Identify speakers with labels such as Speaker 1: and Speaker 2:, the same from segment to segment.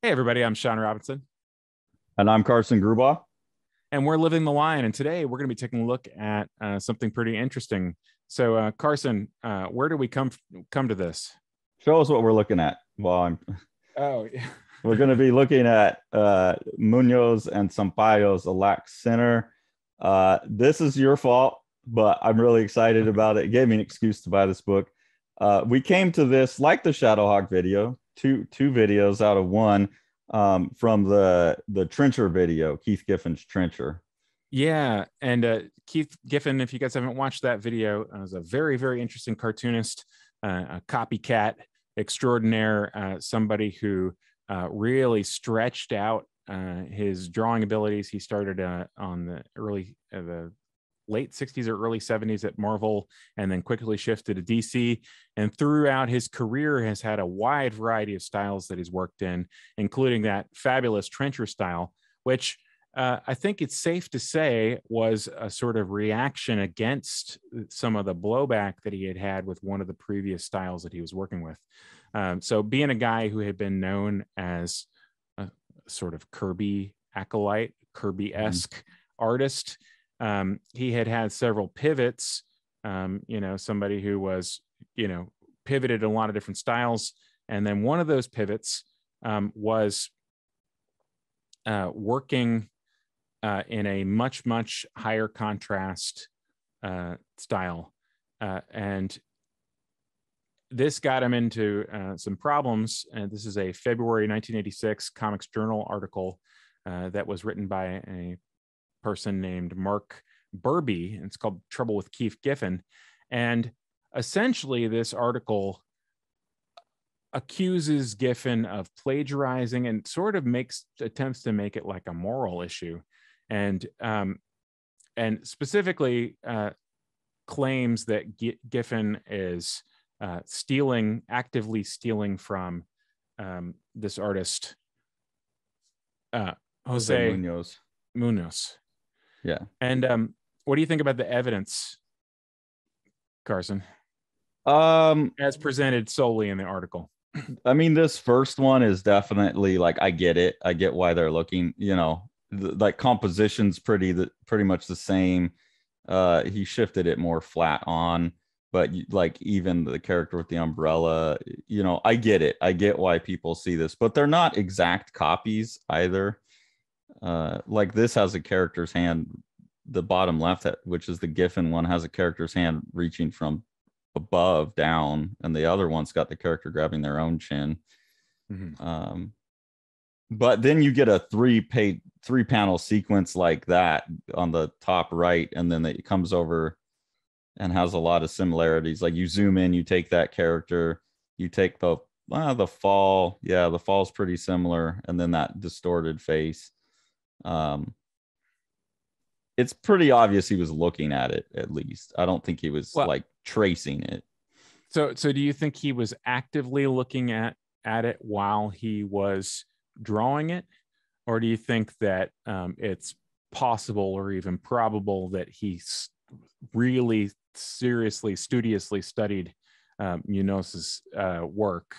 Speaker 1: Hey, everybody, I'm Sean Robinson.
Speaker 2: And I'm Carson Grubaugh.
Speaker 1: And we're Living the Line. And today we're going to be taking a look at something pretty interesting. So, Carson, where do we come to this?
Speaker 2: Show us what we're looking at.
Speaker 1: Oh,
Speaker 2: We're going to be looking at Munoz and Sampaio's Alack Sinner. This is your fault, but I'm really excited about it. It gave me an excuse to buy this book. We came to this like the Shadowhawk video, two videos out of one. From the Trencher video, Keith Giffen's Trencher.
Speaker 1: Yeah, and Keith Giffen, if you guys haven't watched that video, is a very, very interesting cartoonist, a copycat extraordinaire, somebody who really stretched out his drawing abilities. He started on the late 60s or early 70s at Marvel, and then quickly shifted to DC. And throughout his career has had a wide variety of styles that he's worked in, including that fabulous Trencher style, which I think it's safe to say was a sort of reaction against some of the blowback that he had had with one of the previous styles that he was working with. So being a guy who had been known as a sort of Kirby acolyte, Kirby-esque artist, he had several pivots, somebody who was, pivoted in a lot of different styles. And then one of those pivots was working in a much, much higher contrast style. And this got him into some problems. And this is a February 1986 Comics Journal article that was written by a person named Mark Burby, and it's called Trouble with Keith Giffen. And essentially this article accuses Giffen of plagiarizing and sort of attempts to make it like a moral issue, and specifically claims that Giffen is actively stealing from this artist
Speaker 2: José
Speaker 1: Muñoz.
Speaker 2: Yeah.
Speaker 1: And what do you think about the evidence, Carson? As presented solely in the article.
Speaker 2: I mean, this first one is definitely like, I get it. I get why they're looking, like composition's pretty much the same. He shifted it more flat on, but like even the character with the umbrella, I get it. I get why people see this, but they're not exact copies either. Like this has a character's hand, the bottom left, which is the Giffen one, has a character's hand reaching from above down, and the other one's got the character grabbing their own chin. Mm-hmm. But then you get a three panel sequence like that on the top right, and then it comes over and has a lot of similarities. Like you zoom in, you take that character, you take the fall. Yeah, the fall's pretty similar, and then that distorted face. It's pretty obvious he was looking at it. At least I don't think he was like tracing it.
Speaker 1: So do you think he was actively looking at it while he was drawing it, or do you think that it's possible or even probable that he really seriously, studiously studied Munoz's work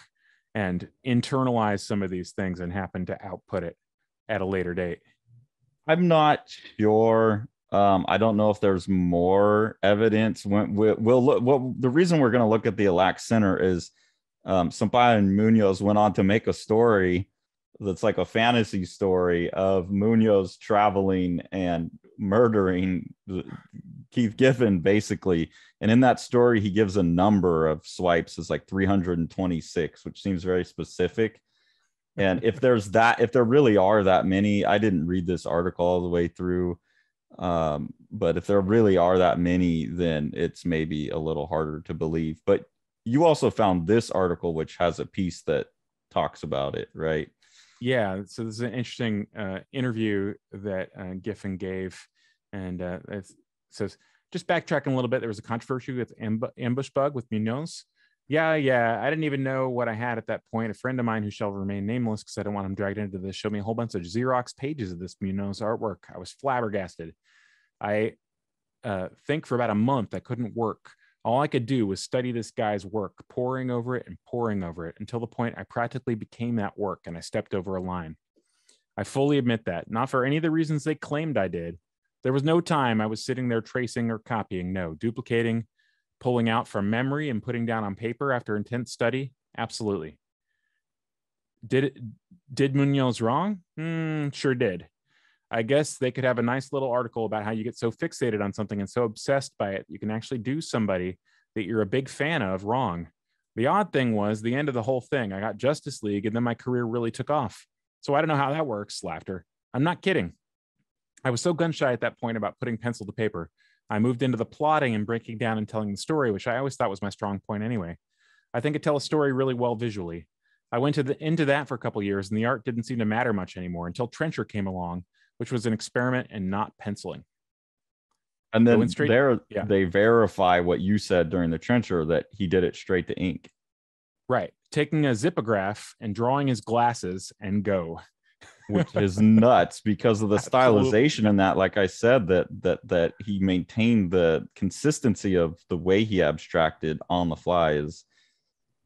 Speaker 1: and internalized some of these things and happened to output it at a later date?
Speaker 2: I'm not sure. I don't know if there's more evidence. We'll look. Well, the reason we're going to look at the Alack Sinner is Sampaio and Munoz went on to make a story that's like a fantasy story of Munoz traveling and murdering Keith Giffen, basically. And in that story, he gives a number of swipes as like 326, which seems very specific. And if there really are that many, I didn't read this article all the way through, but if there really are that many, then it's maybe a little harder to believe. But you also found this article, which has a piece that talks about it, right?
Speaker 1: Yeah. So this is an interesting interview that Giffen gave, and it says, just backtracking a little bit, there was a controversy with Ambush Bug with Munoz. Yeah. I didn't even know what I had at that point. A friend of mine who shall remain nameless because I don't want him dragged into this showed me a whole bunch of Xerox pages of this Munoz artwork. I was flabbergasted. I think for about a month I couldn't work All I could do was study this guy's work, poring over it and poring over it until the point I practically became that work and I stepped over a line. I fully admit that, not for any of the reasons they claimed I did. There was no time I was sitting there tracing or copying, no, duplicating, pulling out from memory and putting down on paper after intense study. Absolutely. Did Munoz wrong? Sure did. I guess they could have a nice little article about how you get so fixated on something and so obsessed by it, you can actually do somebody that you're a big fan of wrong. The odd thing was the end of the whole thing. I got Justice League and then my career really took off. So I don't know how that works, laughter. I'm not kidding. I was so gun shy at that point about putting pencil to paper. I moved into the plotting and breaking down and telling the story, which I always thought was my strong point anyway. I think I tell a story really well visually. I went into that for a couple of years and the art didn't seem to matter much anymore until Trencher came along, which was an experiment and not penciling.
Speaker 2: And then they verify what you said during the Trencher, that he did it straight to ink.
Speaker 1: Right. Taking a zipograph and drawing his glasses and go.
Speaker 2: Which is nuts because of the stylization and that, like I said, that he maintained the consistency of the way he abstracted on the fly is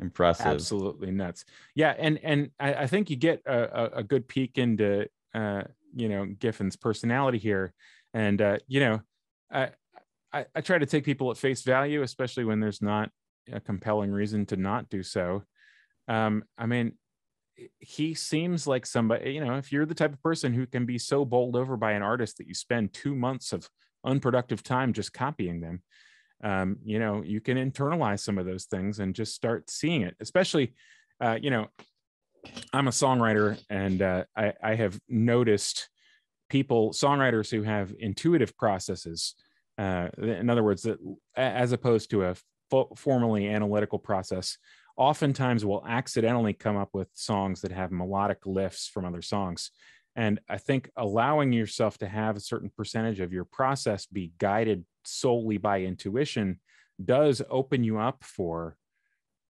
Speaker 2: impressive.
Speaker 1: Absolutely nuts. Yeah. And I think you get a good peek into, Giffen's personality here. And, I try to take people at face value, especially when there's not a compelling reason to not do so. He seems like somebody, if you're the type of person who can be so bowled over by an artist that you spend 2 months of unproductive time just copying them, you can internalize some of those things and just start seeing it, especially, I'm a songwriter and I have noticed songwriters who have intuitive processes, in other words, that as opposed to a formally analytical process, oftentimes will accidentally come up with songs that have melodic lifts from other songs. And I think allowing yourself to have a certain percentage of your process be guided solely by intuition does open you up for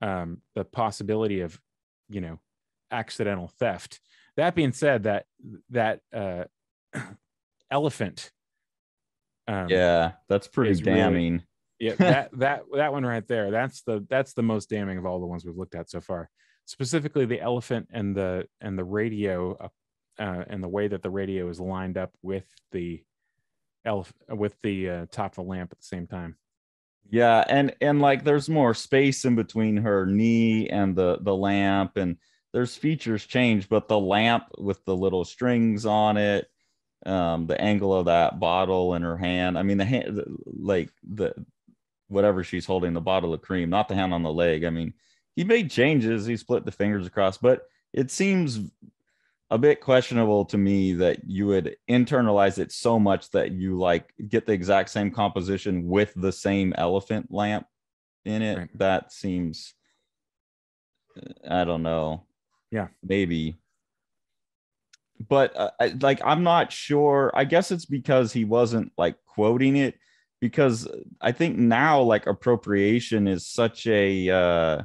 Speaker 1: the possibility of, accidental theft. That being said, that elephant.
Speaker 2: That's pretty damning.
Speaker 1: That one right there. That's the most damning of all the ones we've looked at so far. Specifically, the elephant and the radio, and the way that the radio is lined up with the top of the lamp at the same time.
Speaker 2: Yeah, and like there's more space in between her knee and the lamp, and there's features change, but the lamp with the little strings on it, the angle of that bottle in her hand. I mean, the hand, whatever she's holding, the bottle of cream, not the hand on the leg. I mean, he made changes. He split the fingers across, but it seems a bit questionable to me that you would internalize it so much that you get the exact same composition with the same elephant lamp in it. Right. That seems, I don't know.
Speaker 1: Yeah,
Speaker 2: maybe. But I'm not sure. I guess it's because he wasn't quoting it, because I think now appropriation is such a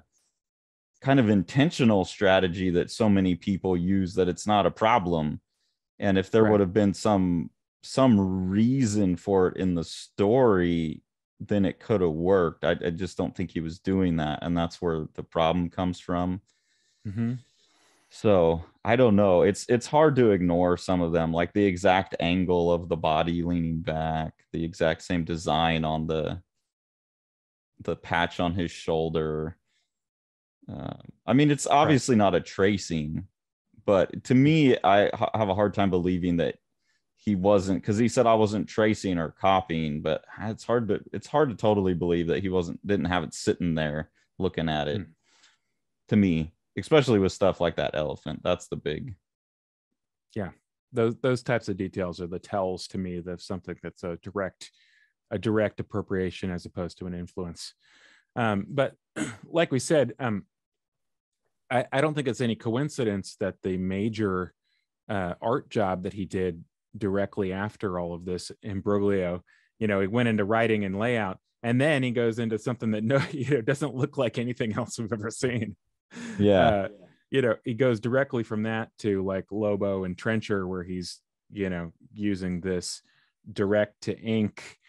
Speaker 2: kind of intentional strategy that so many people use that it's not a problem. And if there would have been some reason for it in the story, then it could have worked. I just don't think he was doing that, and that's where the problem comes from.
Speaker 1: Mm-hmm.
Speaker 2: So I don't know. It's hard to ignore some of them, like the exact angle of the body leaning back, the exact same design on the patch on his shoulder. I mean, it's obviously not a tracing, but to me, I have a hard time believing that he wasn't, because he said I wasn't tracing or copying, but it's hard to totally believe that he didn't have it sitting there looking at it. To me, especially with stuff like that elephant, that's the big.
Speaker 1: Yeah, those types of details are the tells to me of something that's a direct appropriation as opposed to an influence. But like we said, I don't think it's any coincidence that the major art job that he did directly after all of this imbroglio, he went into writing and layout, and then he goes into something that doesn't look like anything else we've ever seen.
Speaker 2: Yeah.
Speaker 1: He goes directly from that to Lobo and Trencher, where he's using this direct to ink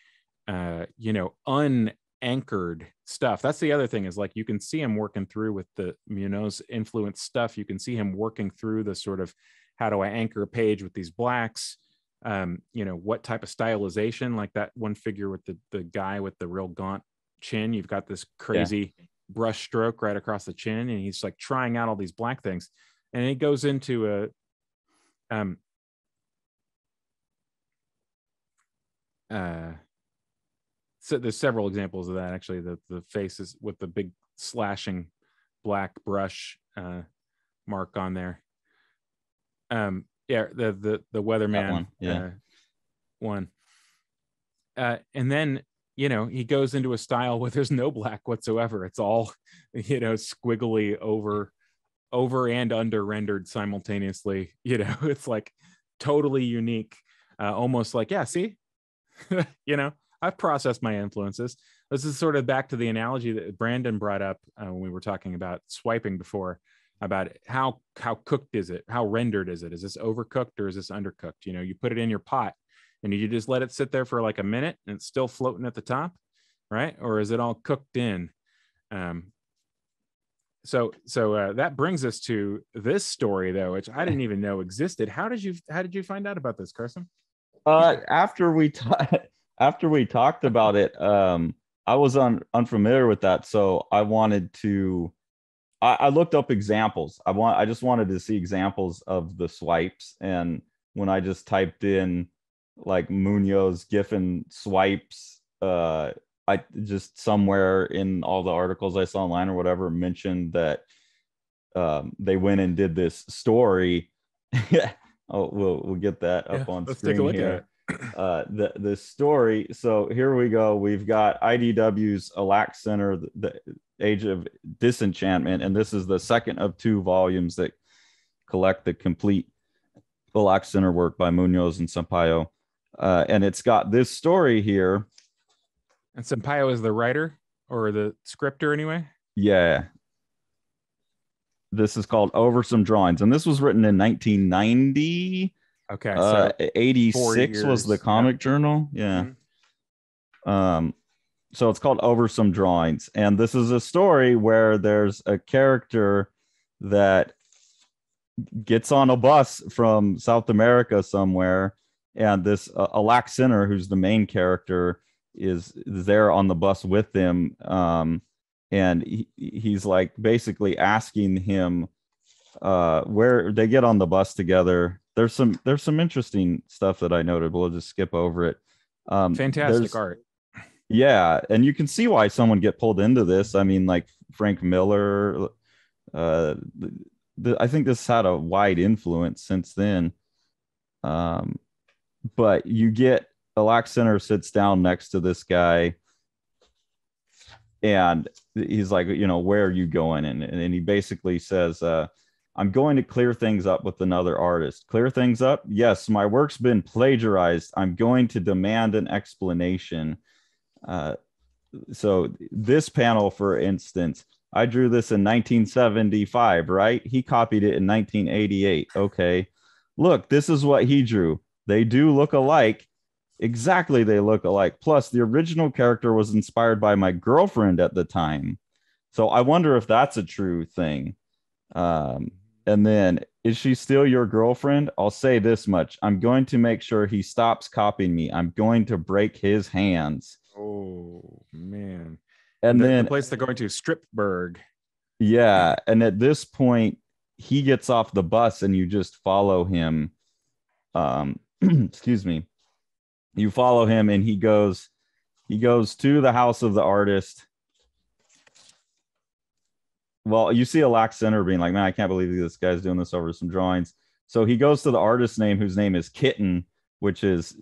Speaker 1: anchored stuff. That's the other thing, is like you can see him working through with the Munoz influence stuff. You can see him working through the sort of, how do I anchor a page with these blacks? What type of stylization, like that one figure with the guy with the real gaunt chin, you've got this crazy brush stroke right across the chin, and he's like trying out all these black things. And he goes into so there's several examples of that, actually. The faces with the big slashing black brush mark on there. The weatherman one. And then he goes into a style where there's no black whatsoever. It's all squiggly over and under rendered simultaneously. It's like totally unique, almost like, see, I've processed my influences. This is sort of back to the analogy that Brandon brought up when we were talking about swiping before, about how cooked is it? How rendered is it? Is this overcooked or is this undercooked? You put it in your pot and you just let it sit there for like a minute and it's still floating at the top, right? Or is it all cooked in? So that brings us to this story, though, which I didn't even know existed. How did you find out about this, Carson?
Speaker 2: After we talked about it, I was unfamiliar with that, so I wanted to. I looked up examples. I just wanted to see examples of the swipes, and when I just typed in like Munoz Giffen swipes, I just somewhere in all the articles I saw online or whatever mentioned that they went and did this story. We'll get that up on
Speaker 1: let's
Speaker 2: screen
Speaker 1: take a look
Speaker 2: here.
Speaker 1: At it.
Speaker 2: The story. So here we go. We've got IDW's Alack Sinner, the Age of Disenchantment, and this is the second of 2 volumes that collect the complete Alack Sinner work by Munoz and Sampaio. And it's got this story here.
Speaker 1: And Sampaio is the writer or the scripter anyway?
Speaker 2: Yeah. This is called Over Some Drawings, and this was written in 1990.
Speaker 1: Okay, so
Speaker 2: 86 was the comic journal. Yeah. Mm-hmm. So it's called Over Some Drawings, and this is a story where there's a character that gets on a bus from South America somewhere, and this Alack Sinner, who's the main character, is there on the bus with him, and he's like basically asking him where they get on the bus together. There's some interesting stuff that I noted, but we'll just skip over it.
Speaker 1: Fantastic art.
Speaker 2: Yeah, and you can see why someone get pulled into this. I mean, like Frank Miller, I think this had a wide influence since then. But you get Alack Sinner sits down next to this guy, and he's like, where are you going? And he basically says, I'm going to clear things up with another artist. Clear things up? Yes, my work's been plagiarized. I'm going to demand an explanation. So this panel, for instance, I drew this in 1975, right? He copied it in 1988. Okay. Look, this is what he drew. They do look alike. Exactly, they look alike. Plus, the original character was inspired by my girlfriend at the time. So I wonder if that's a true thing. And then, is she still your girlfriend? I'll say this much. I'm going to make sure he stops copying me. I'm going to break his hands.
Speaker 1: Oh, man.
Speaker 2: And then
Speaker 1: the place they're going to, Stripberg.
Speaker 2: Yeah. And at this point, he gets off the bus and you just follow him. Excuse me. You follow him and he goes to the house of the artist. Well, you see Alack Sinner being like, man, I can't believe this guy's doing this over some drawings. So he goes to the artist's name, whose name is Kitten, which is,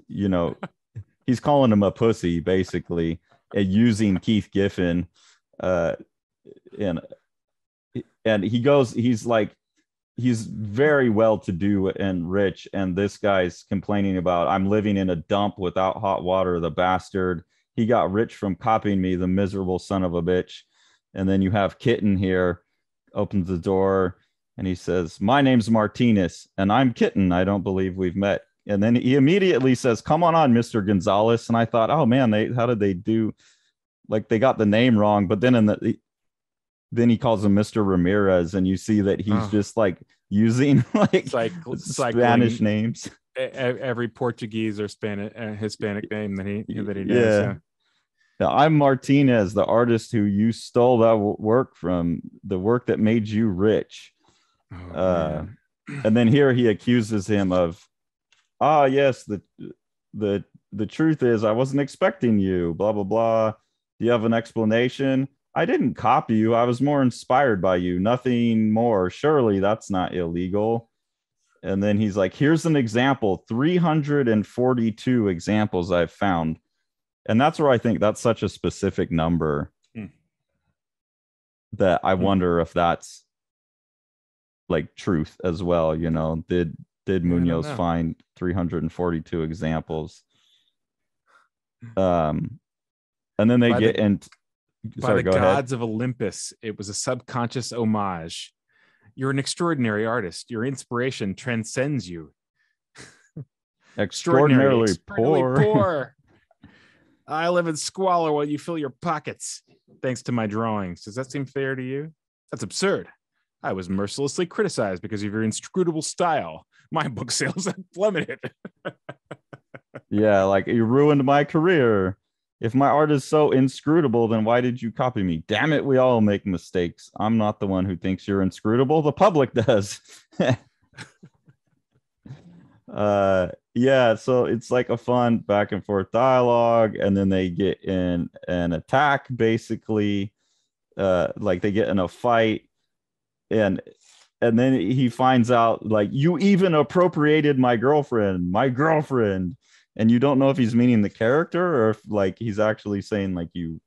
Speaker 2: he's calling him a pussy, basically, using Keith Giffen. And he goes, he's very well-to-do and rich, and this guy's complaining about, I'm living in a dump without hot water, the bastard. He got rich from copying me, the miserable son of a bitch. And then you have Kitten here, opens the door, and he says, my name's Martinez, and I'm Kitten. I don't believe we've met. And then he immediately says, come on, Mr. Gonzalez. And I thought, oh, man, how did they do like they got the name wrong, but then then he calls him Mr. Ramirez, and you see that he's just like using like Spanish names.
Speaker 1: Every Portuguese or Spanish Hispanic name that he does.
Speaker 2: Yeah. Now, I'm Martinez, the artist who you stole that work from, the work that made you rich. And then here he accuses him of, yes, the truth is I wasn't expecting you, blah, blah, blah. Do you have an explanation? I didn't copy you. I was more inspired by you. Nothing more. Surely that's not illegal. And then he's like, here's an example, 342 examples I've found. And that's where I think that's such a specific number that I wonder if that's like truth as well. You know, did Munoz find 342 examples? And then they get into
Speaker 1: by the gods of Olympus, it was a subconscious homage. You're an extraordinary artist. Your inspiration transcends you.
Speaker 2: Extraordinarily poor.
Speaker 1: I live in squalor while you fill your pockets, thanks to my drawings. Does that seem fair to you? That's absurd. I was mercilessly criticized because of your inscrutable style. My book sales have plummeted.
Speaker 2: Yeah, like you ruined my career. If my art is so inscrutable, then why did you copy me? Damn it, we all make mistakes. I'm not the one who thinks you're inscrutable. The public does. Yeah, so it's like a fun back and forth dialogue, and then they get in an attack, basically. Like they get in a fight, and then he finds out, like, you even appropriated my girlfriend. And you don't know if he's meaning the character or if like he's actually saying like you've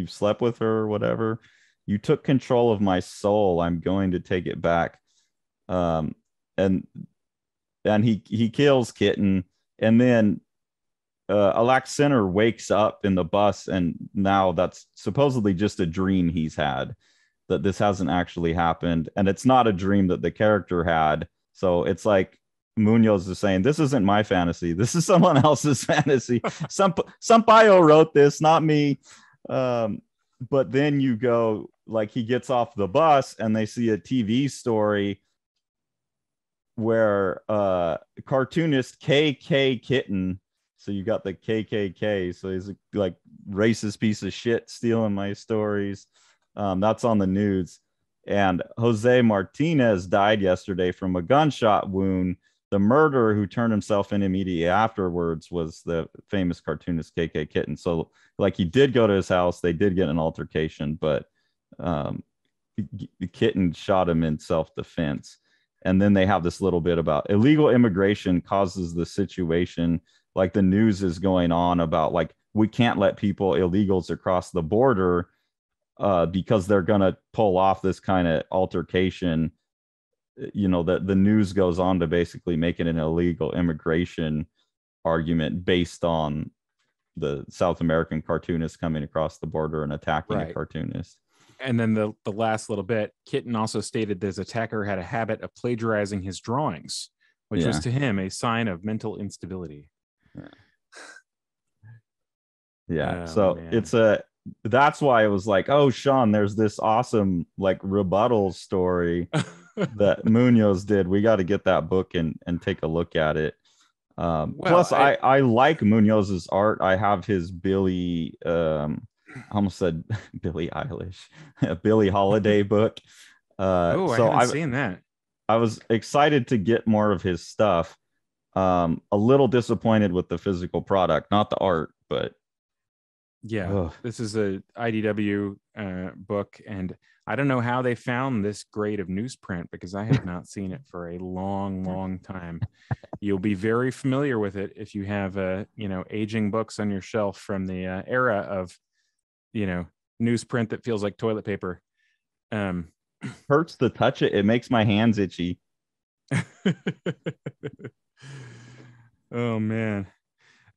Speaker 2: slept with her or whatever. You took control of my soul. I'm going to take it back. And he kills Kitten, and then Alack Sinner wakes up in the bus, and now that's supposedly just a dream he's had, that this hasn't actually happened, and it's not a dream that the character had. So it's like Munoz is saying, this isn't my fantasy. This is someone else's fantasy. Some bio wrote this, not me. But then you go, like, he gets off the bus and they see a TV story where cartoonist KK Kitten. So you got the KKK. So he's a like racist piece of shit stealing my stories. That's on the news. And Jose Martinez died yesterday from a gunshot wound. The murderer who turned himself in immediately afterwards was the famous cartoonist KK Kitten. So like he did go to his house. They did get an altercation, but the Kitten shot him in self-defense. And then they have this little bit about illegal immigration causes the situation. Like the news is going on about like, we can't let illegals across the border because they're going to pull off this kind of altercation. You know, the news goes on to basically make it an illegal immigration argument based on the South American cartoonist coming across the border and attacking a cartoonist.
Speaker 1: And then the last little bit, Kitten also stated this attacker had a habit of plagiarizing his drawings, which was to him a sign of mental instability.
Speaker 2: Yeah. So man. That's why it was like, oh, Sean, there's this awesome like rebuttal story that Munoz did. We got to get that book and take a look at it. Plus, I like Munoz's art. I have his Billie, I almost said Billie Eilish, Billie Holiday book.
Speaker 1: I haven't seen that.
Speaker 2: I was excited to get more of his stuff. A little disappointed with the physical product, not the art, but
Speaker 1: this is a IDW book, and I don't know how they found this grade of newsprint because I have not seen it for a long time. You'll be very familiar with it if you have aging books on your shelf from the era of newsprint that feels like toilet paper.
Speaker 2: Hurts to touch it. It makes my hands itchy.
Speaker 1: Oh man.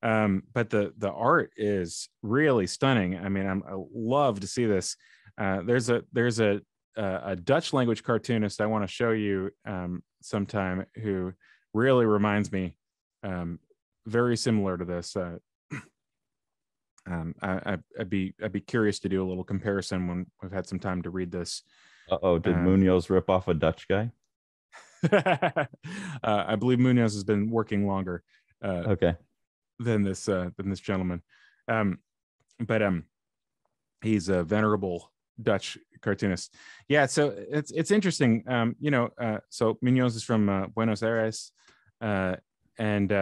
Speaker 1: But the art is really stunning. I mean, I love to see this. There's a Dutch language cartoonist I want to show you sometime who really reminds me very similar to this. I'd be curious to do a little comparison when we've had some time to read this.
Speaker 2: Did Munoz rip off a Dutch guy?
Speaker 1: I believe Munoz has been working longer
Speaker 2: Okay.
Speaker 1: than this gentleman. But he's a venerable Dutch cartoonist. Yeah, so it's interesting. So Munoz is from Buenos Aires, and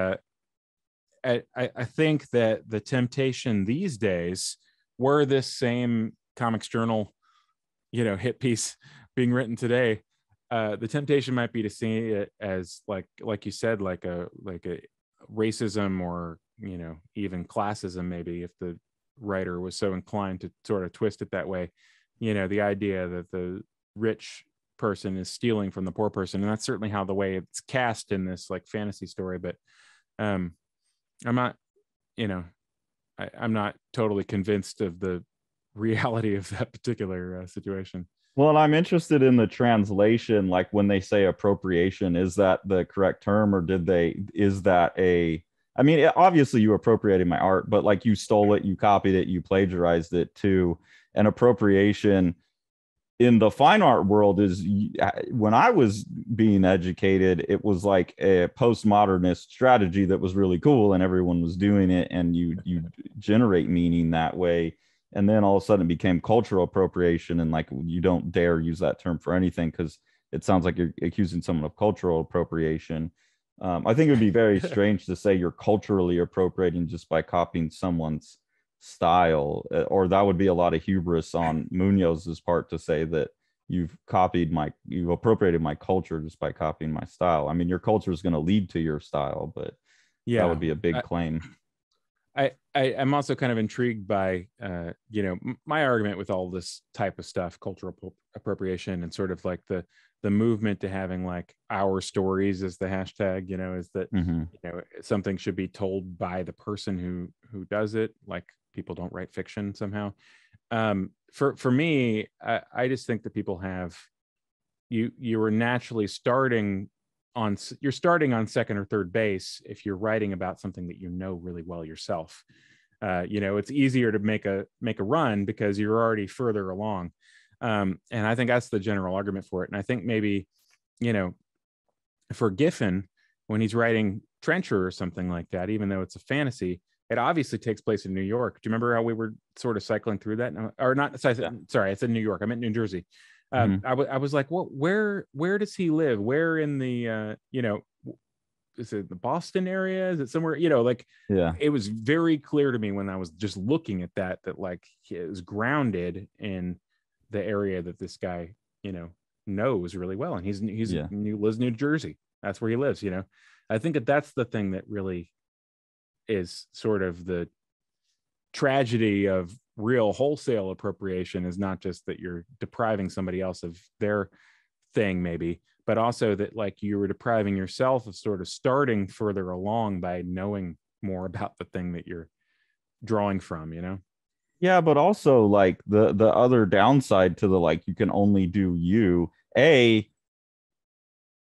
Speaker 1: I think that the temptation these days, were this same Comics Journal, hit piece being written today, the temptation might be to see it as like you said, like a racism, or even classism, maybe, if the writer was so inclined to sort of twist it that way. The idea that the rich person is stealing from the poor person, and that's certainly how the way it's cast in this like fantasy story. But I'm not, I'm not totally convinced of the reality of that particular situation.
Speaker 2: Well, and I'm interested in the translation. Like when they say appropriation, is that the correct term, or is that I mean, obviously you appropriated my art, but like you stole it, you copied it, you plagiarized it too. And appropriation in the fine art world is, when I was being educated, it was like a postmodernist strategy that was really cool and everyone was doing it, and you generate meaning that way. And then all of a sudden it became cultural appropriation, and like you don't dare use that term for anything because it sounds like you're accusing someone of cultural appropriation. I think it would be very strange to say you're culturally appropriating just by copying someone's style, or that would be a lot of hubris on Munoz's part to say that you've appropriated my culture just by copying my style. I mean, your culture is going to lead to your style, but that would be a big claim.
Speaker 1: I'm also kind of intrigued by, my argument with all this type of stuff, cultural appropriation, and sort of like the movement to having like our stories as the hashtag, is that, something should be told by the person who does it. Like people don't write fiction somehow. For me, I just think that people have, you were naturally starting on second or third base if you're writing about something that really well yourself. It's easier to make a run because you're already further along, and I think that's the general argument for it. And I think maybe for Giffen, when he's writing Trencher or something like that, even though it's a fantasy, it obviously takes place in New York. Do you remember how we were sort of cycling through that? Or not? Sorry, it's in New York. I meant New Jersey. I was like, well, where does he live? Where in the, is it the Boston area? Is it somewhere, it was very clear to me when I was just looking at that like it was grounded in the area that this guy, knows really well. And he lives in New Jersey. That's where he lives. I think that's the thing that really is sort of the tragedy of real wholesale appropriation, is not just that you're depriving somebody else of their thing maybe, but also that like you were depriving yourself of sort of starting further along by knowing more about the thing that you're drawing from,
Speaker 2: Yeah, but also like the other downside to the like you can only do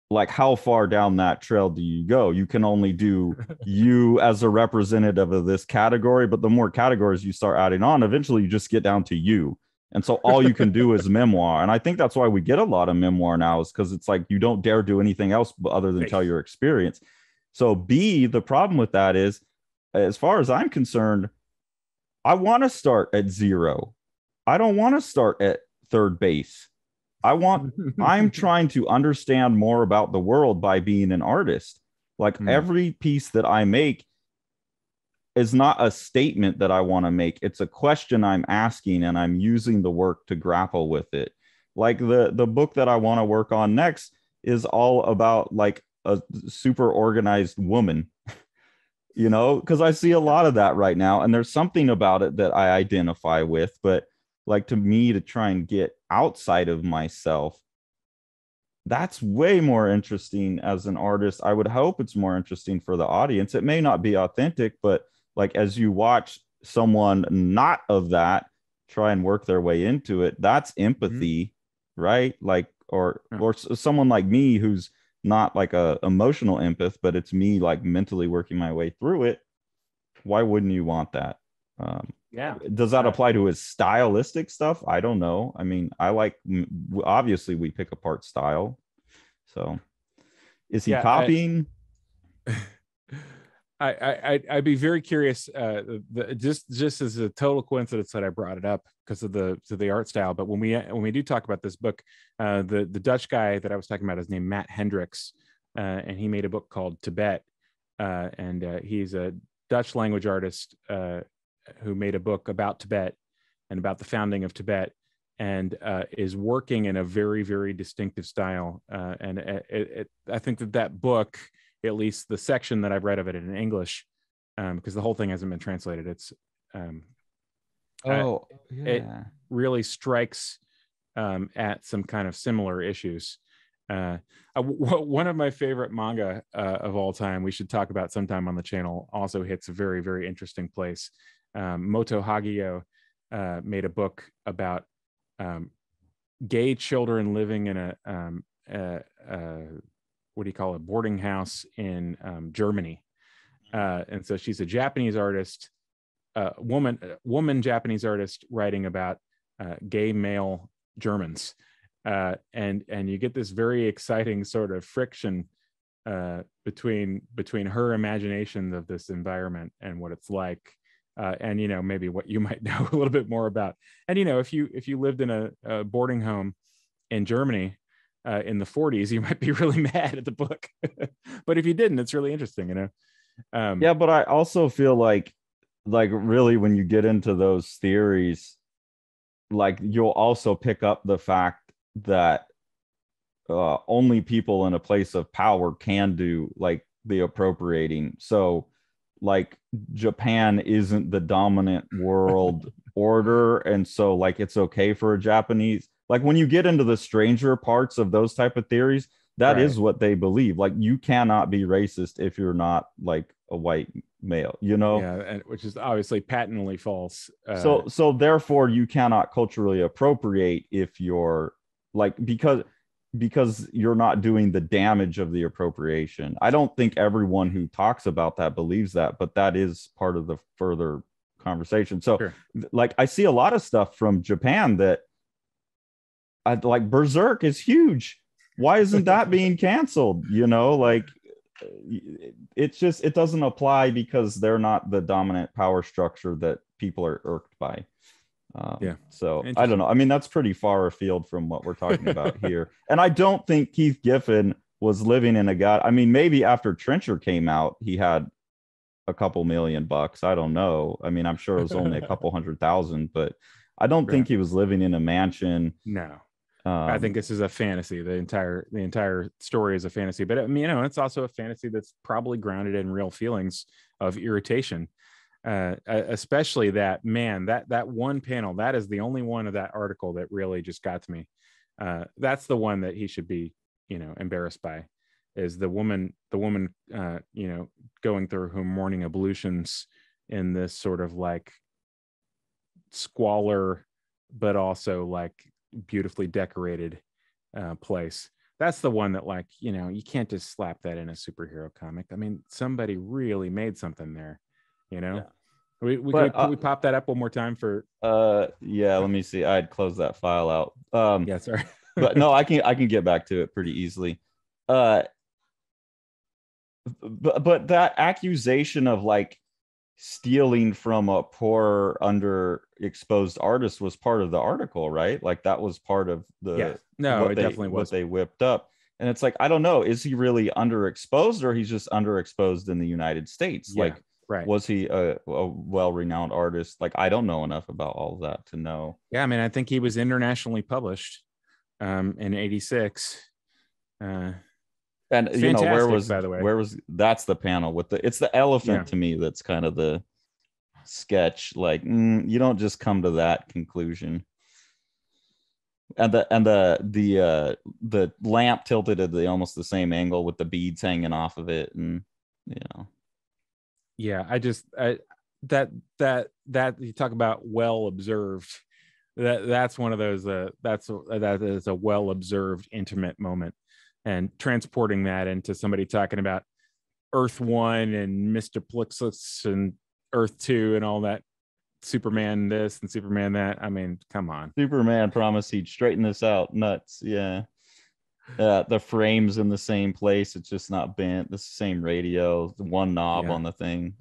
Speaker 2: like how far down that trail do you go? You can only do you as a representative of this category, but the more categories you start adding on, eventually you just get down to you. And so all you can do is memoir. And I think that's why we get a lot of memoir now, is because it's like you don't dare do anything else other than tell your experience. So the problem with that is, as far as I'm concerned, I want to start at zero. I don't want to start at third base. I'm trying to understand more about the world by being an artist. Like every piece that I make is not a statement that I want to make. It's a question I'm asking, and I'm using the work to grapple with it. Like the book that I want to work on next is all about like a super organized woman, because I see a lot of that right now. And there's something about it that I identify with, but like to me, to try and get outside of myself, that's way more interesting as an artist. I would hope it's more interesting for the audience. It may not be authentic, but like as you watch someone not of that try and work their way into it, that's empathy, right? Like or someone like me who's not like a emotional empath, but it's me like mentally working my way through it. Why wouldn't you want that?
Speaker 1: Yeah.
Speaker 2: Does that apply to his stylistic stuff? I don't know. I mean, obviously we pick apart style. So is he copying?
Speaker 1: I'd be very curious. Just as a total coincidence that I brought it up because of the art style. But when we do talk about this book, the Dutch guy that I was talking about is named Matt Hendricks, and he made a book called Tibet, and he's a Dutch language artist who made a book about Tibet and about the founding of Tibet, and is working in a very, very distinctive style. And I think that book, at least the section that I've read of it in English, because the whole thing hasn't been translated, it really strikes at some kind of similar issues. One of my favorite manga of all time, we should talk about sometime on the channel, also hits a very, very interesting place. Moto Hagio made a book about gay children living in a what do you call it, boarding house in Germany. And so she's a Japanese artist, woman Japanese artist writing about gay male Germans. And you get this very exciting sort of friction between her imagination of this environment and what it's like. And, you know, maybe what you might know a little bit more about. And, you know, if you lived in a boarding home in Germany in the 40s, you might be really mad at the book. But if you didn't, it's really interesting, you know?
Speaker 2: Yeah, but I also feel like really when you get into those theories, like you'll also pick up the fact that only people in a place of power can do like the appropriating. So like Japan isn't the dominant world order, and so like it's okay for a Japanese, like when you get into the stranger parts of those type of theories, that is what they believe. Like you cannot be racist if you're not like a white male, you know?
Speaker 1: Yeah, and which is obviously patently false.
Speaker 2: So therefore you cannot culturally appropriate if you're like, because you're not doing the damage of the appropriation. I don't think everyone who talks about that believes that, but that is part of the further conversation. So sure. Like I see a lot of stuff from Japan that I like. Berserk is huge. Why isn't that being canceled? You know, like it's just, it doesn't apply because they're not the dominant power structure that people are irked by. So I don't know. I mean, that's pretty far afield from what we're talking about here. And I don't think Keith Giffen was living in I mean, maybe after Trencher came out, he had a couple $1,000,000. I don't know. I mean, I'm sure it was only a couple 100,000, but I don't think he was living in a mansion.
Speaker 1: No. I think this is a fantasy. The entire story is a fantasy, but I mean, you know, it's also a fantasy that's probably grounded in real feelings of irritation. Especially that one panel, that is the only one of that article that really just got to me. That's the one that he should be, you know, embarrassed by, is the woman, you know, going through her morning ablutions in this sort of like squalor, but also like beautifully decorated place. That's the one that, like, you know, you can't just slap that in a superhero comic. I mean, somebody really made something there, you know. Yeah. Could we pop that up one more time for
Speaker 2: yeah, let me see. I'd close that file out.
Speaker 1: Yeah, sorry.
Speaker 2: But no, I can get back to it pretty easily. But that accusation of like stealing from a poor underexposed artist was part of the article, right? Like that was part of the
Speaker 1: definitely was
Speaker 2: what they whipped up. And it's like, I don't know, is he really underexposed, or he's just underexposed in the United States?
Speaker 1: Yeah.
Speaker 2: Like, right, was he a well-renowned artist? Like, I don't know enough about all of that to know.
Speaker 1: Yeah, I mean, I think he was internationally published in '86.
Speaker 2: And you know, where was that's the panel with it's the elephant to me that's kind of the sketch. Like, you don't just come to that conclusion. And the lamp tilted at almost the same angle with the beads hanging off of it, and you know.
Speaker 1: Yeah, that you talk about well observed. That's one of those. That is a well observed intimate moment, and transporting that into somebody talking about Earth 1 and Mr. Plixus and Earth 2 and all that Superman this and Superman that. I mean, come on.
Speaker 2: Superman promised he'd straighten this out. Nuts. Yeah. The frame's in the same place. It's just not bent. The same radio, the one knob on the thing.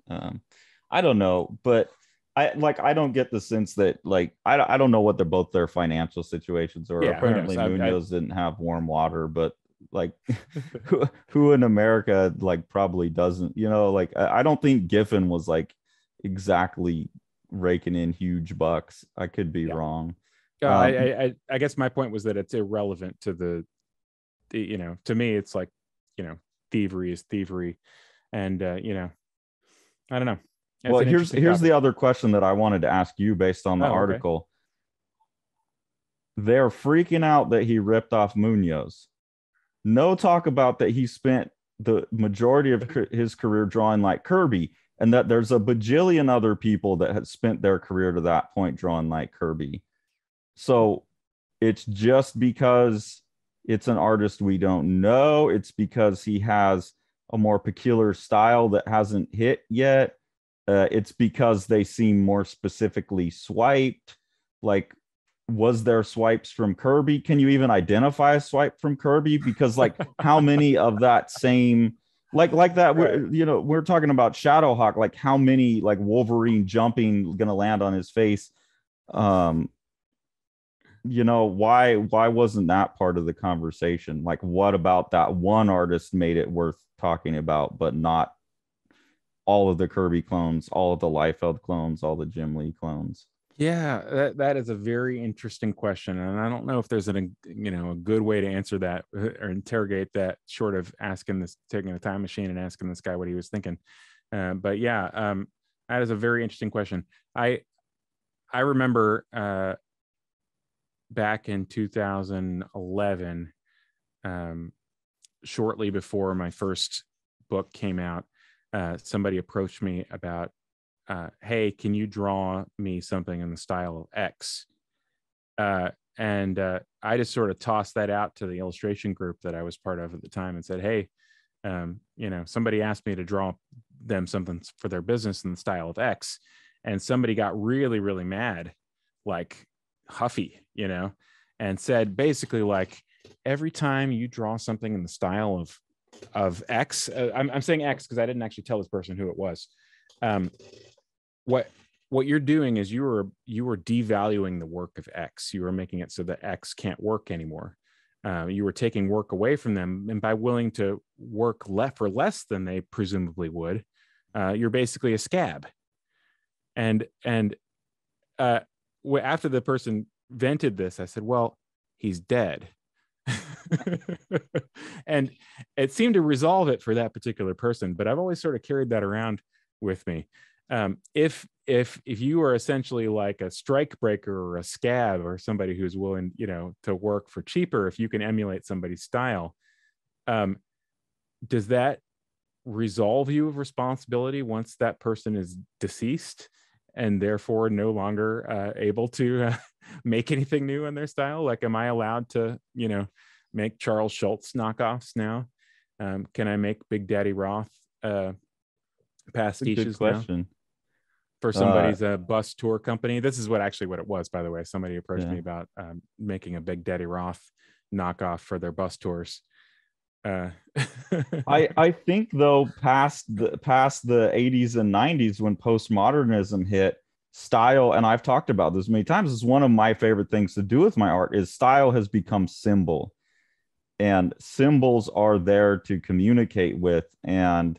Speaker 2: I don't know, but I don't get the sense that like I don't know what both their financial situations are. Apparently Munoz didn't have warm water, but like who in America like probably doesn't, you know, like I don't think Giffen was like exactly raking in huge bucks. I could be wrong.
Speaker 1: I guess my point was that it's irrelevant to the you know, to me it's like, you know, thievery is thievery, and you know, I don't know.
Speaker 2: Well, here's the other question that I wanted to ask you based on the article. Okay. They're freaking out that he ripped off Munoz. No talk about that he spent the majority of his career drawing like Kirby, and that there's a bajillion other people that had spent their career to that point drawing like Kirby. So it's just because it's an artist we don't know. It's because he has a more peculiar style that hasn't hit yet. It's because they seem more specifically swiped. Like, was there swipes from Kirby? Can you even identify a swipe from Kirby? Because like how many of that same like that, right. You know, we're talking about Shadowhawk, like how many like Wolverine jumping gonna land on his face? You know, why wasn't that part of the conversation? Like, what about that one artist made it worth talking about, but not all of the Kirby clones, all of the Liefeld clones, all the Jim Lee clones?
Speaker 1: Yeah, that is a very interesting question, and I don't know if there's a good way to answer that or interrogate that, short of taking a time machine and asking this guy what he was thinking. But yeah, that is a very interesting question. I remember back in 2011, shortly before my first book came out, somebody approached me about, hey, can you draw me something in the style of X? And I just sort of tossed that out to the illustration group that I was part of at the time and said, hey, you know, somebody asked me to draw them something for their business in the style of X. And somebody got really, really mad, like huffy, you know, and said basically like, every time you draw something in the style of X, I'm saying X because I didn't actually tell this person who it was. What you're doing is you were devaluing the work of X. You were making it so that X can't work anymore. You were taking work away from them, and by willing to work for less than they presumably would, you're basically a scab. And after the person vented this, I said, well, he's dead. And it seemed to resolve it for that particular person, but I've always sort of carried that around with me. If you are essentially like a strike breaker or a scab or somebody who's willing, you know, to work for cheaper, if you can emulate somebody's style, does that resolve you of responsibility once that person is deceased and therefore no longer able to make anything new in their style? Like, am I allowed to, you know, make Charles Schultz knockoffs now? Can I make Big Daddy Roth pastiches? Good question. Now for somebody's bus tour company? This is what it was, by the way. Somebody approached me about making a Big Daddy Roth knockoff for their bus tours.
Speaker 2: I think though, past the 80s and 90s, when postmodernism hit, style, and I've talked about this many times, is one of my favorite things to do with my art, is style has become symbol, and symbols are there to communicate with. And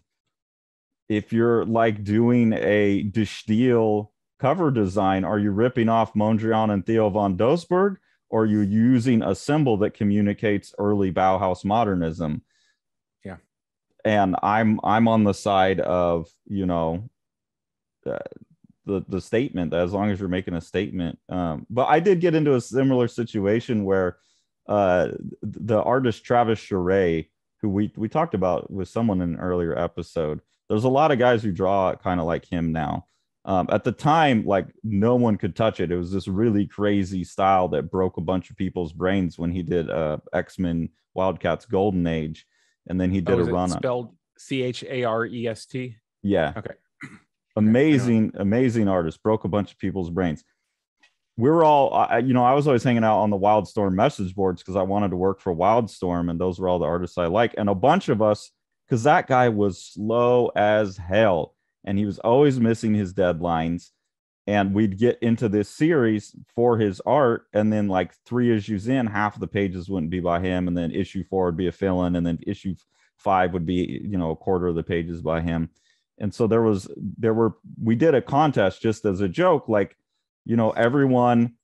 Speaker 2: if you're like doing a De Stijl cover design, are you ripping off Mondrian and Theo von Doesburg, or are you using a symbol that communicates early Bauhaus modernism?
Speaker 1: Yeah.
Speaker 2: And I'm on the side of, you know, the statement, as long as you're making a statement. But I did get into a similar situation where the artist Travis Charest, who we talked about with someone in an earlier episode, there's a lot of guys who draw kind of like him now. At the time, like, no one could touch it. It was this really crazy style that broke a bunch of people's brains when he did X-Men Wildcats Golden Age, and then he did a run
Speaker 1: spelled Charest?
Speaker 2: Yeah.
Speaker 1: Okay.
Speaker 2: amazing artist, broke a bunch of people's brains. We were all, I was always hanging out on the Wildstorm message boards because I wanted to work for Wildstorm, and those were all the artists I like. And a bunch of us, because that guy was slow as hell, and he was always missing his deadlines. And we'd get into this series for his art, and then like 3 issues in, half of the pages wouldn't be by him, and then issue 4 would be a fill-in, and then issue 5 would be, a quarter of the pages by him. And so we did a contest just as a joke, like, everyone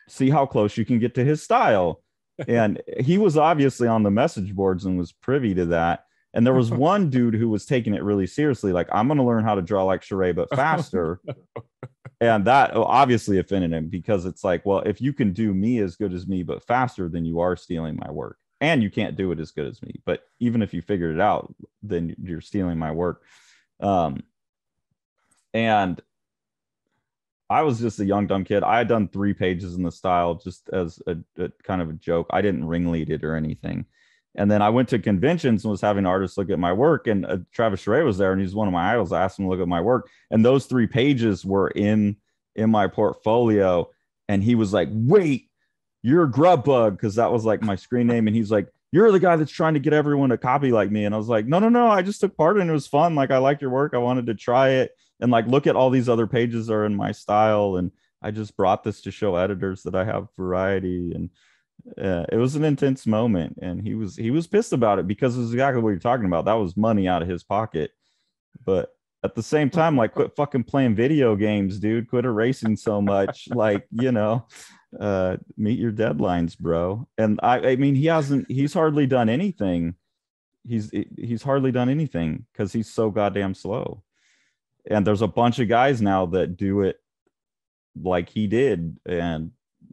Speaker 2: see how close you can get to his style. And he was obviously on the message boards and was privy to that. And there was one dude who was taking it really seriously, like, I'm going to learn how to draw like Charest, but faster. And that obviously offended him, because it's like, well, if you can do me as good as me, but faster, then you are stealing my work. And you can't do it as good as me. But even if you figured it out, then you're stealing my work. And I was just a young, dumb kid. I had done 3 pages in the style just as a kind of a joke. I didn't ringlead it or anything. And then I went to conventions and was having artists look at my work, and Travis Charest was there, and he's one of my idols. I asked him to look at my work, and those 3 pages were in my portfolio. And he was like, wait, you're Grubaugh, because that was like my screen name. And he's like, you're the guy that's trying to get everyone to copy like me. And I was like, no, I just took part, and it was fun. Like, I liked your work. I wanted to try it. And like, look at all these other pages are in my style. And I just brought this to show editors that I have variety. And it was an intense moment. And he was pissed about it, because it was exactly what you're talking about. That was money out of his pocket. But at the same time, like, quit fucking playing video games, dude. Quit erasing so much. Like, meet your deadlines, bro. And I mean, he's hardly done anything. He's hardly done anything because he's so goddamn slow. And there's a bunch of guys now that do it like he did, and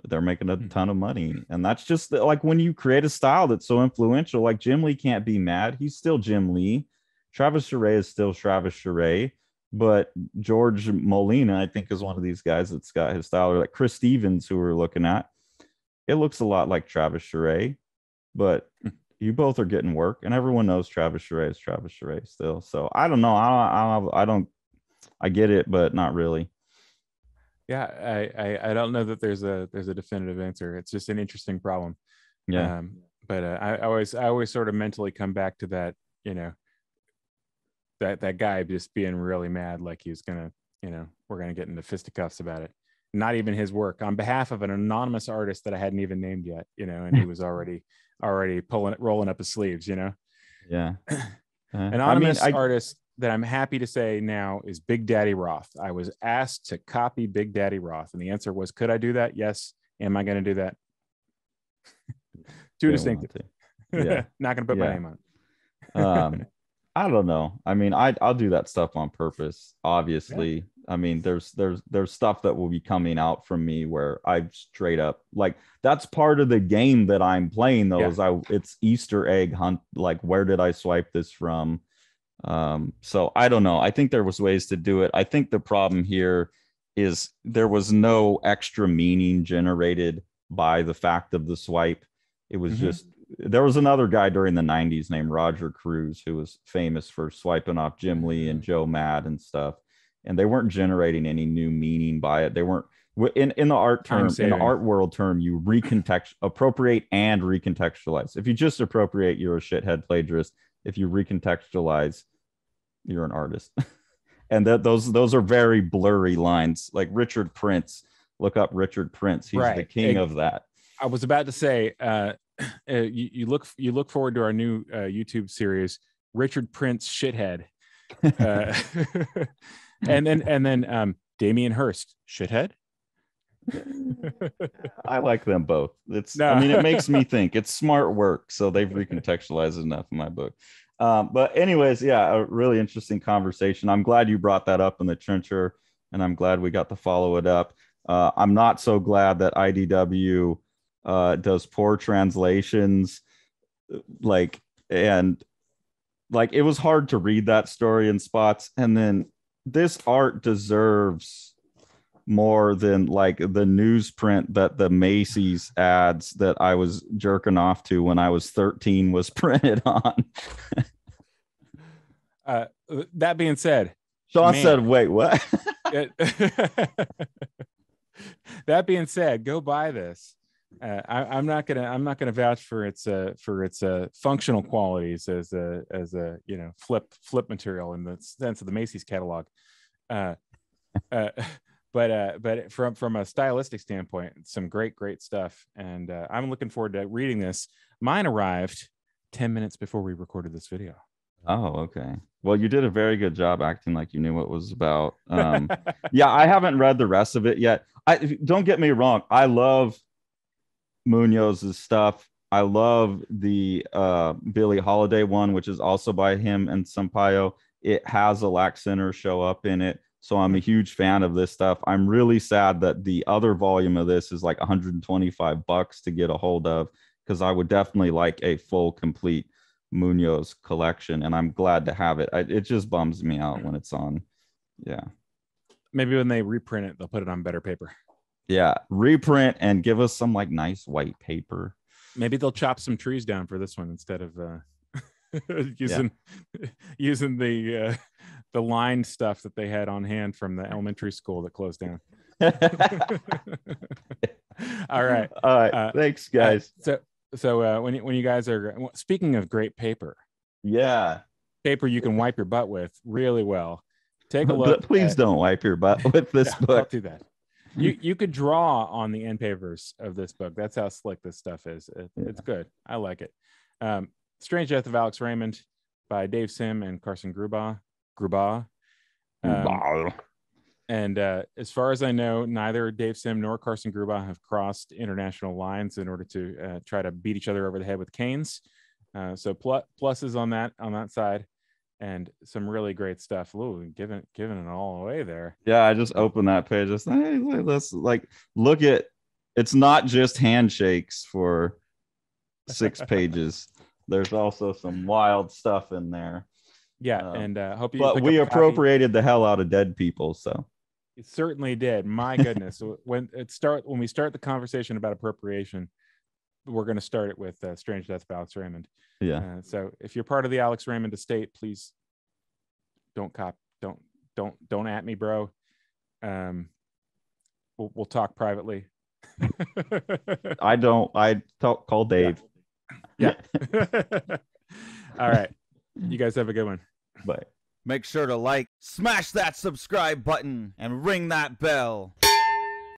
Speaker 2: they're making a ton of money. And that's just like, when you create a style that's so influential, like Jim Lee can't be mad. He's still Jim Lee. Travis Charest is still Travis Charest. But George Molina, I think, is one of these guys that's got his style. Or like Chris Stevens, who we're looking at, it looks a lot like Travis Charest. But you both are getting work, and everyone knows Travis Charest is Travis Charest still. So I don't know. I get it, but not really.
Speaker 1: Yeah, I don't know that there's a definitive answer. It's just an interesting problem.
Speaker 2: Yeah.
Speaker 1: But I always sort of mentally come back to that, that guy just being really mad, like he's gonna, we're gonna get into fisticuffs about it. Not even his work, on behalf of an anonymous artist that I hadn't even named yet, and he was already rolling up his sleeves,
Speaker 2: Yeah.
Speaker 1: Anonymous artist that I'm happy to say now is Big Daddy Roth. I was asked to copy Big Daddy Roth, and the answer was, could I do that? Yes. Am I going to do that? Too distinctive.
Speaker 2: Yeah.
Speaker 1: Not going to put my name on.
Speaker 2: I don't know. I mean, I'll do that stuff on purpose, obviously. Yeah. I mean, there's stuff that will be coming out from me where I straight up, like, that's part of the game that I'm playing, though. Yeah. It's Easter egg hunt. Like, where did I swipe this from? So I don't know. I think there was ways to do it. I think the problem here is there was no extra meaning generated by the fact of the swipe. It was just, there was another guy during the 90s named Roger Cruz who was famous for swiping off Jim Lee and Joe Mad and stuff, and they weren't generating any new meaning by it. They weren't in the art term, in the art world term, you appropriate and recontextualize. If you just appropriate, you're a shithead plagiarist. If you recontextualize, you're an artist. And those are very blurry lines. Like Richard Prince, look up Richard Prince. He's the king of that. I
Speaker 1: was about to say, you look forward to our new YouTube series, Richard Prince Shithead, and then Damien Hirst Shithead.
Speaker 2: I like them both. I mean, it makes me think. It's smart work, so they've recontextualized enough in my book. But anyways, yeah, a really interesting conversation. I'm glad you brought that up in the trencher, and I'm glad we got to follow it up. I'm not so glad that IDW does poor translations. It was hard to read that story in spots. And then this art deserves more than like the newsprint that the Macy's ads that I was jerking off to when I was 13 was printed on.
Speaker 1: That being said,
Speaker 2: Sean
Speaker 1: Man.
Speaker 2: said, "Wait, what?"
Speaker 1: That being said, go buy this. I'm not gonna vouch for its functional qualities as a flip material in the sense of the Macy's catalog. But from a stylistic standpoint, some great stuff, and I'm looking forward to reading this. Mine arrived 10 minutes before we recorded this video.
Speaker 2: Oh, okay. Well, you did a very good job acting like you knew what it was about. Yeah, I haven't read the rest of it yet. Don't get me wrong. I love Muñoz's stuff. I love the Billie Holiday one, which is also by him and Sampaio. It has Alack Sinner show up in it. So I'm a huge fan of this stuff. I'm really sad that the other volume of this is like $125 to get a hold of, because I would definitely like a full, complete Muñoz collection, and I'm glad to have it. It just bums me out when it's on. Yeah. Maybe
Speaker 1: when they reprint it, they'll put it on better paper.
Speaker 2: Yeah. Reprint and give us some like nice white paper.
Speaker 1: Maybe they'll chop some trees down for this one instead of using the lined stuff that they had on hand from the elementary school that closed down. All right.
Speaker 2: Thanks, guys.
Speaker 1: So when you guys are speaking of great paper, paper you can wipe your butt with really well. Take a look.
Speaker 2: Please don't wipe your butt with this book.
Speaker 1: Don't do that. You could draw on the end papers of this book. That's how slick this stuff is. It's good. I like it. Strange Death of Alex Raymond by Dave Sim and Carson Grubaugh. And as far as I know, neither Dave Sim nor Carson Grubaugh have crossed international lines in order to try to beat each other over the head with canes. So pluses on that side, and some really great stuff. Ooh, giving it all away there.
Speaker 2: Yeah, I just opened that page. Just hey, let's look at. It's not just handshakes for 6 pages. There's also some wild stuff in there.
Speaker 1: Yeah, and hope you.
Speaker 2: But we appropriated the hell out of dead people, so.
Speaker 1: It certainly did. My goodness. when we start the conversation about appropriation, we're going to start it with Strange Death of Alex Raymond.
Speaker 2: Yeah.
Speaker 1: So if you're part of the Alex Raymond estate, please don't at me, bro. We'll talk privately.
Speaker 2: I call Dave.
Speaker 1: Yeah. All right. You guys have a good one.
Speaker 2: Bye.
Speaker 3: Make sure to like, smash that subscribe button, and ring that bell.